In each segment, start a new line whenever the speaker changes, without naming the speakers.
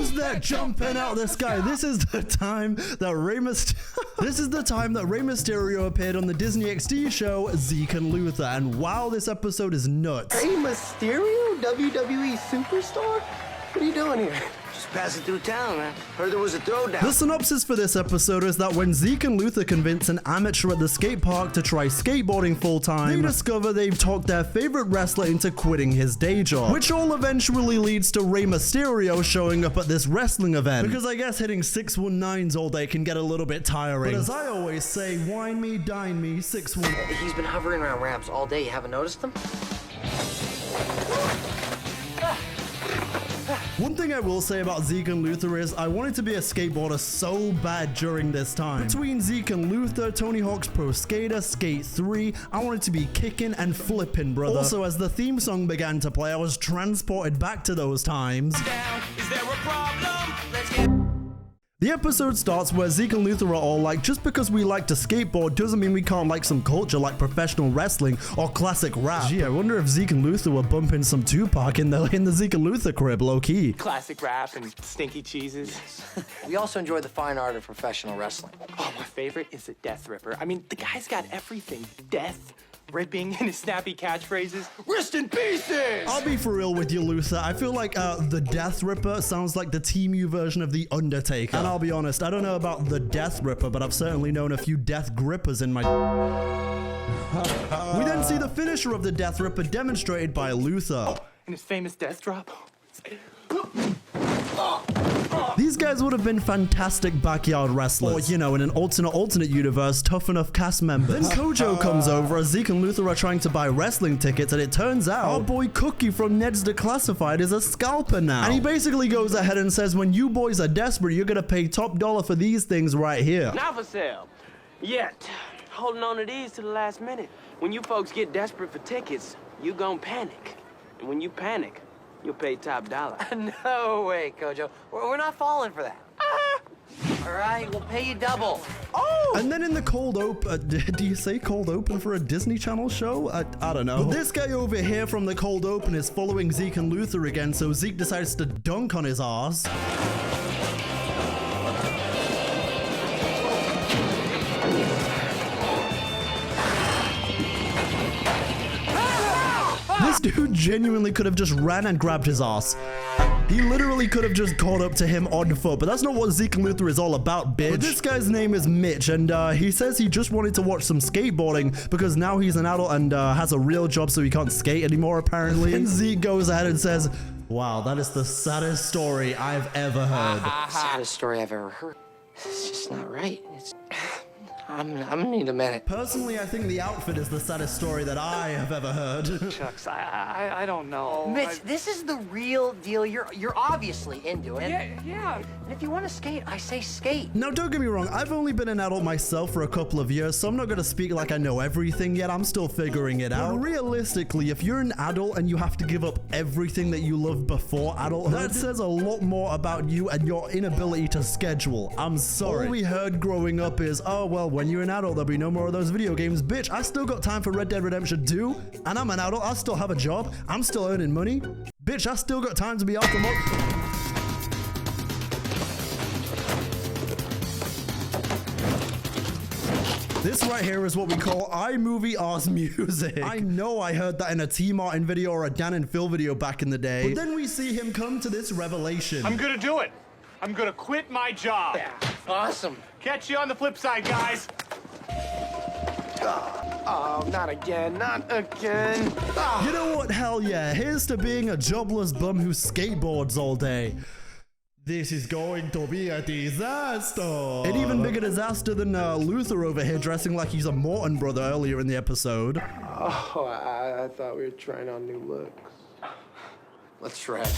Who's that jumping out the sky? This is the time that Rey Mysterio appeared on the Disney XD show Zeke and Luther, and wow, this episode is nuts.
Rey Mysterio, WWE superstar? What are you doing here?
Just passing through town, man. Heard there was a throwdown.
The synopsis for this episode is that when Zeke and Luther convince an amateur at the skate park to try skateboarding full time, they discover they've talked their favorite wrestler into quitting his day job, which all eventually leads to Rey Mysterio showing up at this wrestling event. Because I guess hitting 619s all day can get a little bit tiring. But as I always say, wine me, dine me, 619.
He's been hovering around ramps all day. You haven't noticed him?
One thing I will say about Zeke and Luther is I wanted to be a skateboarder so bad during this time. Between Zeke and Luther, Tony Hawk's Pro Skater, Skate 3, I wanted to be kicking and flipping, brother. Also, as the theme song began to play, I was transported back to those times.
Is there a problem? Let's get...
The episode starts where Zeke and Luther are all like, just because we like to skateboard doesn't mean we can't like some culture like professional wrestling or classic rap. Gee, I wonder if Zeke and Luther were bumping some Tupac in the Zeke and Luther crib, low-key.
Classic rap and stinky cheeses.
We also enjoy the fine art of professional wrestling.
Oh, my favorite is the Death Ripper. I mean, the guy's got everything. Death, ripping, and his snappy catchphrases. Rest in pieces!
I'll be for real with you, Luther. I feel like the Death Ripper sounds like the TMU version of the Undertaker. And I'll be honest, I don't know about the Death Ripper, but I've certainly known a few Death Grippers in my... We then see the finisher of the Death Ripper demonstrated by Luther.
And his famous death drop.
These guys would have been fantastic backyard wrestlers. Or, you know, in an alternate universe, tough enough cast members. Then Kojo comes over as Zeke and Luther are trying to buy wrestling tickets, and it turns out our boy Cookie from Ned's Declassified is a scalper now. And he basically goes ahead and says, when you boys are desperate, you're gonna pay top dollar for these things right here.
Not for sale. Yet. Holding on to these to the last minute. When you folks get desperate for tickets, you gon' panic. And when you panic, you'll pay top dollar.
No way, Kojo. We're not falling for that. All right, we'll pay you double.
Oh! And then in the cold open, do you say cold open for a Disney Channel show? I don't know. But this guy over here from the cold open is following Zeke and Luther again, so Zeke decides to dunk on his ass. This dude genuinely could have just ran and grabbed his ass. He literally could have just caught up to him on foot, but that's not what Zeke and Luther is all about, bitch. But this guy's name is Mitch, and he says he just wanted to watch some skateboarding because now he's an adult and has a real job, so he can't skate anymore, apparently. And Zeke goes ahead and says, wow, that is the saddest story I've ever heard.
Saddest story I've ever heard. It's just not right. I'm gonna need a minute.
Personally, I think the outfit is the saddest story that I have ever heard.
Shucks, I don't know.
Mitch, this is the real deal. You're obviously into it.
Yeah.
And if you want to skate, I say skate.
Now, don't get me wrong. I've only been an adult myself for a couple of years, so I'm not going to speak like I know everything yet. I'm still figuring it out. But realistically, if you're an adult and you have to give up everything that you loved before adulthood, that says a lot more about you and your inability to schedule. I'm sorry. All we heard growing up is, oh, well, when you're an adult, there'll be no more of those video games. Bitch, I still got time for Red Dead Redemption 2, and I'm an adult. I still have a job. I'm still earning money. Bitch, I still got time to be off the This right here is what we call iMovie Arse music. I know I heard that in a T Martin video or a Dan and Phil video back in the day. But then we see him come to this revelation.
I'm gonna do it. I'm gonna quit my job.
Yeah, awesome.
Catch you on the flip side, guys. Oh, not again, not again. Oh.
You know what? Hell yeah. Here's to being a jobless bum who skateboards all day. This is going to be a disaster. An even bigger disaster than Luther over here dressing like he's a Morton brother earlier in the episode.
Oh, I thought we were trying on new looks.
Let's shred.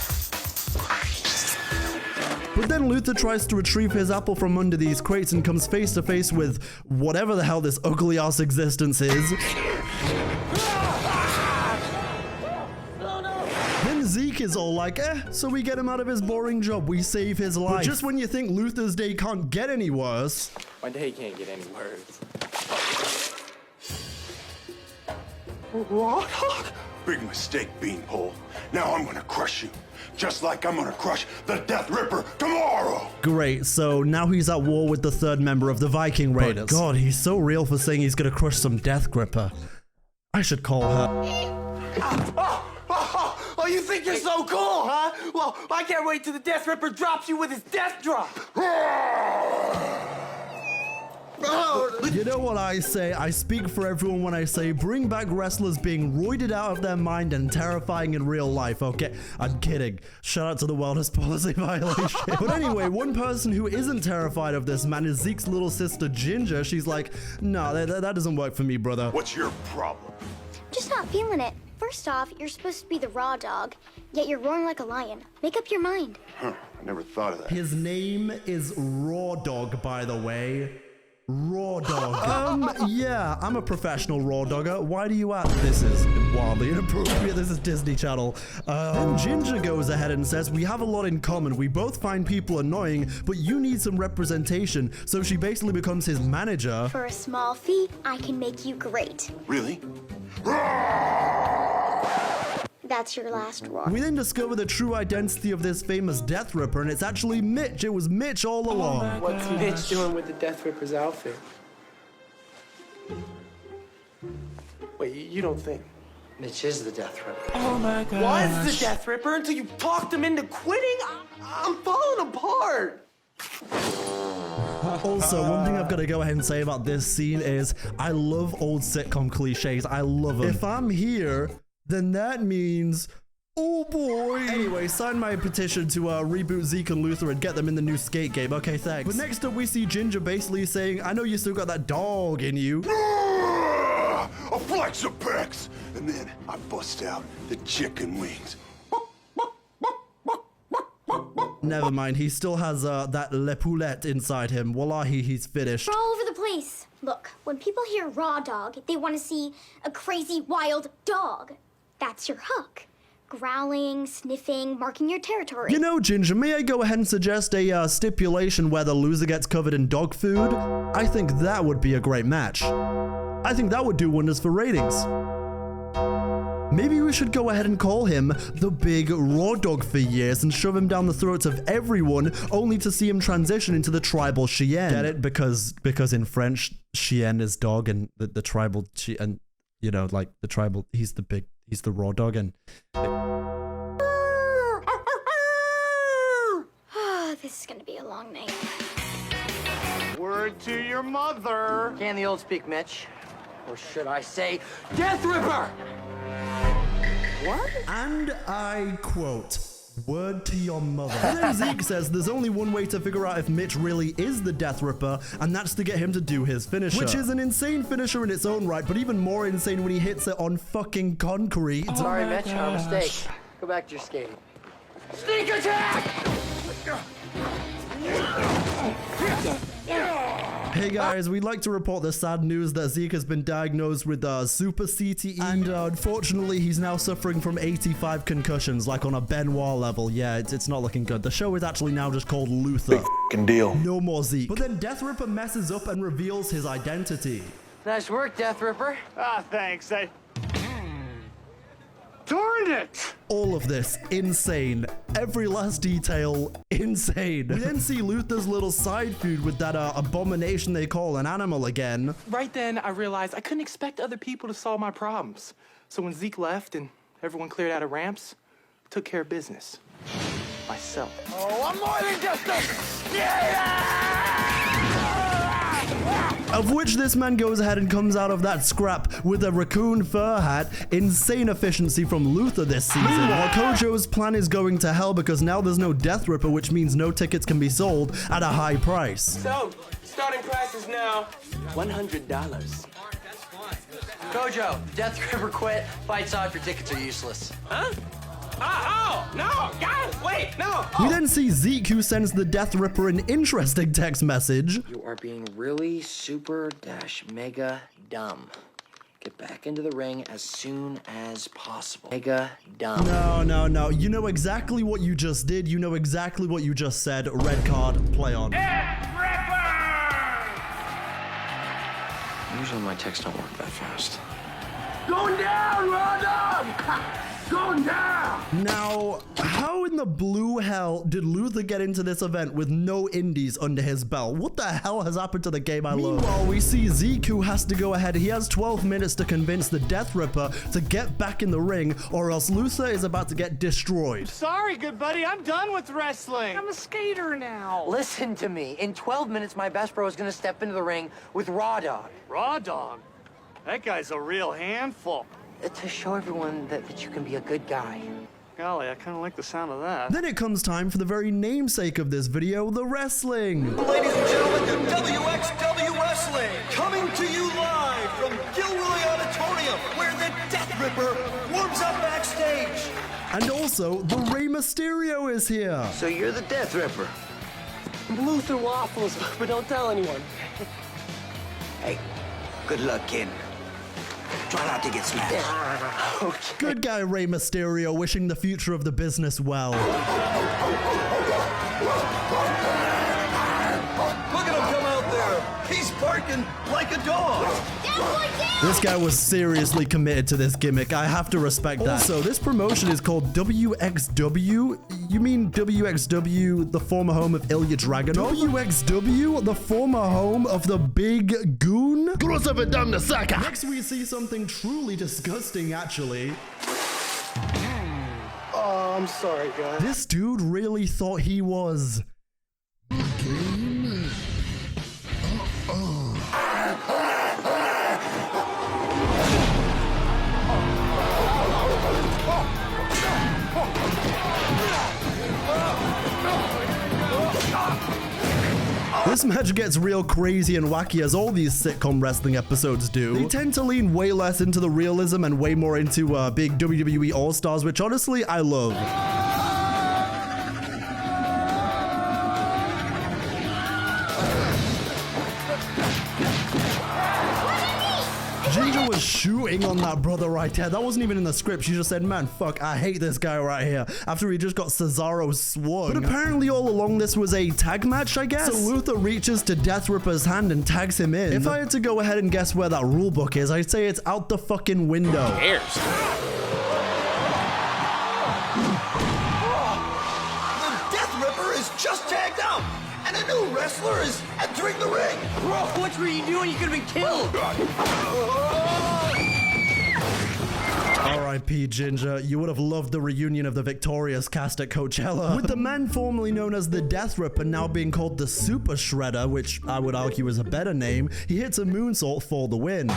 But then Luther tries to retrieve his apple from under these crates and comes face to face with whatever the hell this ugly ass existence is. Then Zeke is all like, so we get him out of his boring job, we save his life. But just when you think Luther's day can't get any worse.
My day can't get any worse.
What? Big mistake, Beanpole. Now I'm gonna crush you. just like I'm gonna crush the Death Ripper tomorrow.
Great, so now he's at war with the third member of the Viking Raiders. But God, he's so real for saying he's gonna crush some Death Gripper. I should call her.
Oh, you think you're so cool, huh? Well, I can't wait till the Death Ripper drops you with his death drop.
You know what I say? I speak for everyone when I say bring back wrestlers being roided out of their mind and terrifying in real life. Okay, I'm kidding. Shout out to the wellness policy violation. But anyway, one person who isn't terrified of this man is Zeke's little sister Ginger. She's like, no, that doesn't work for me, brother.
What's your problem?
Just not feeling it. First off, you're supposed to be the raw dog, yet you're roaring like a lion. Make up your mind.
Huh, I never thought of that.
His name is Raw Dog, by the way. Raw Dog. Yeah, I'm a professional Raw Dogger. Why do you ask? This is wildly inappropriate. This is Disney Channel. Then Ginger goes ahead and says, we have a lot in common. We both find people annoying, but you need some representation. So she basically becomes his manager.
For a small fee, I can make you great.
Really?
That's your last roar.
We then discover the true identity of this famous Death Ripper, and it's actually Mitch. It was Mitch all along.
What's Mitch doing with the Death Ripper's outfit? Wait, you don't think?
Mitch is the Death Ripper.
Was the Death Ripper until you talked him into quitting? I'm falling apart.
Also, one thing I've got to go ahead and say about this scene is I love old sitcom cliches. I love them. If I'm here, then that means, oh boy. Anyway, sign my petition to reboot Zeke and Luther and get them in the new skate game. Okay, thanks. But next up, we see Ginger basically saying, I know you still got that dog in you.
A flex of pecs, and then I bust out the chicken wings.
Never mind, he still has that le poulette inside him. Wallahi, he's finished.
We're all over the place. Look, when people hear raw dog, they want to see a crazy, wild dog. That's your hook. Growling, sniffing, marking your territory.
You know, Ginger, may I go ahead and suggest a stipulation where the loser gets covered in dog food? I think that would be a great match. I think that would do wonders for ratings. Maybe we should go ahead and call him the Big Raw Dog for years and shove him down the throats of everyone, only to see him transition into the tribal Chien. Get it? Because in French, Chien is dog, and the tribal and you know, like the tribal, he's the Raw Dog, and.
This is gonna be a long night.
Word to your mother.
Can the old speak, Mitch? Or should I say, Death Ripper? What?
And I quote, word to your mother. And then Zeke says there's only one way to figure out if Mitch really is the Death Ripper, and that's to get him to do his finisher. Which is an insane finisher in its own right, but even more insane when he hits it on fucking concrete.
Sorry, Mitch, our mistake. Go back to your skating. Sneak attack!
Hey guys, we'd like to report the sad news that Zeke has been diagnosed with super CTE, and unfortunately he's now suffering from 85 concussions, like on a Benoit level. Yeah, it's not looking good. The show is actually now just called Luther.
Big f***ing deal.
No more Zeke. But then Death Ripper messes up and reveals his identity.
Nice work, Death Ripper.
Ah, thanks. Darn it!
All of this, insane. Every last detail, insane. We then see Luther's little side food with that abomination they call an animal again.
Right then, I realized I couldn't expect other people to solve my problems. So when Zeke left and everyone cleared out of ramps, I took care of business. Myself.
Oh, I'm more than just a skater!
Of which this man goes ahead and comes out of that scrap with a raccoon fur hat. Insane efficiency from Luther this season. While Kojo's plan is going to hell because now there's no Death Ripper, which means no tickets can be sold at a high price.
So, starting price is now $100.
Kojo, Death Ripper quit. Fights on, your tickets are useless.
Huh? Oh, no, guys, wait, no.
We then see Zeke, who sends the Death Ripper an interesting text message.
You are being really super-mega dumb. Get back into the ring as soon as possible. Mega dumb.
No. You know exactly what you just did. You know exactly what you just said. Red card, play on.
Death Ripper!
Usually my texts don't work that fast.
Going down, Raw Dog!
going down!
Now, how in the blue hell did Luther get into this event with no indies under his belt? What the hell has happened to the game I love? Meanwhile, we see Zeke, who has to go ahead. He has 12 minutes to convince the Death Ripper to get back in the ring, or else Luther is about to get destroyed.
Sorry, good buddy, I'm done with wrestling. I'm a skater now.
Listen to me. In 12 minutes, my best bro is gonna step into the ring with Raw Dog.
Raw Dog? That guy's a real handful.
To show everyone that you can be a good guy.
Golly, I kind of like the sound of that.
Then it comes time for the very namesake of this video, the wrestling.
Ladies and gentlemen, WXW Wrestling, coming to you live from Gilroy Auditorium, where the Death Ripper warms up backstage.
And also, the Rey Mysterio is here.
So you're the Death Ripper.
Luther waffles, but don't tell anyone.
Hey, good luck, kid. Try not to get smashed.
Okay.
Good guy Rey Mysterio wishing the future of the business well.
Look at him come out there. He's barking like a dog.
This guy was seriously committed to this gimmick. I have to respect that. Also, this promotion is called WXW. You mean WXW, the former home of Ilya Dragunov? WXW, the former home of the Big Goon? Next, we see something truly disgusting, actually.
Oh, I'm sorry, guys.
This dude really thought he was... This match gets real crazy and wacky as all these sitcom wrestling episodes do. They tend to lean way less into the realism and way more into big WWE All-Stars, which honestly I love. Ginger was shooting on that brother right there. That wasn't even in the script. She just said, man, fuck, I hate this guy right here. After he just got Cesaro swung. But apparently all along this was a tag match, I guess? So Luther reaches to Death Ripper's hand and tags him in. If I had to go ahead and guess where that rule book is, I'd say it's out the fucking window.
The Death Ripper is just tagged out, and a new wrestler is entering the ring.
Bro, what were you doing? You could have been killed.
R.I.P. Ginger, you would have loved the reunion of the victorious cast at Coachella. With the man formerly known as the Death Ripper now being called the Super Shredder, which I would argue is a better name, he hits a moonsault for the win.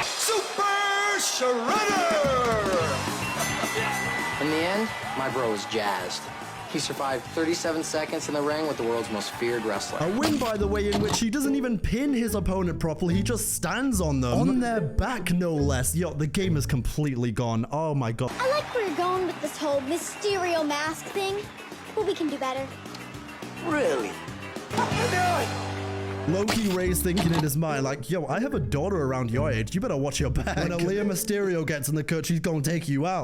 Super Shredder!
In the end, my bro was jazzed. He survived 37 seconds in the ring with the world's most feared wrestler.
A win, by the way, in which he doesn't even pin his opponent properly. He just stands on them. On their back, no less. Yo, the game is completely gone. Oh my god.
I like where you're going with this whole Mysterio mask thing, but we can do better.
Really?
Low-key Ray's thinking in his mind, like, yo, I have a daughter around your age. You better watch your back. When Aaliyah Mysterio gets in the cut, she's gonna take you out.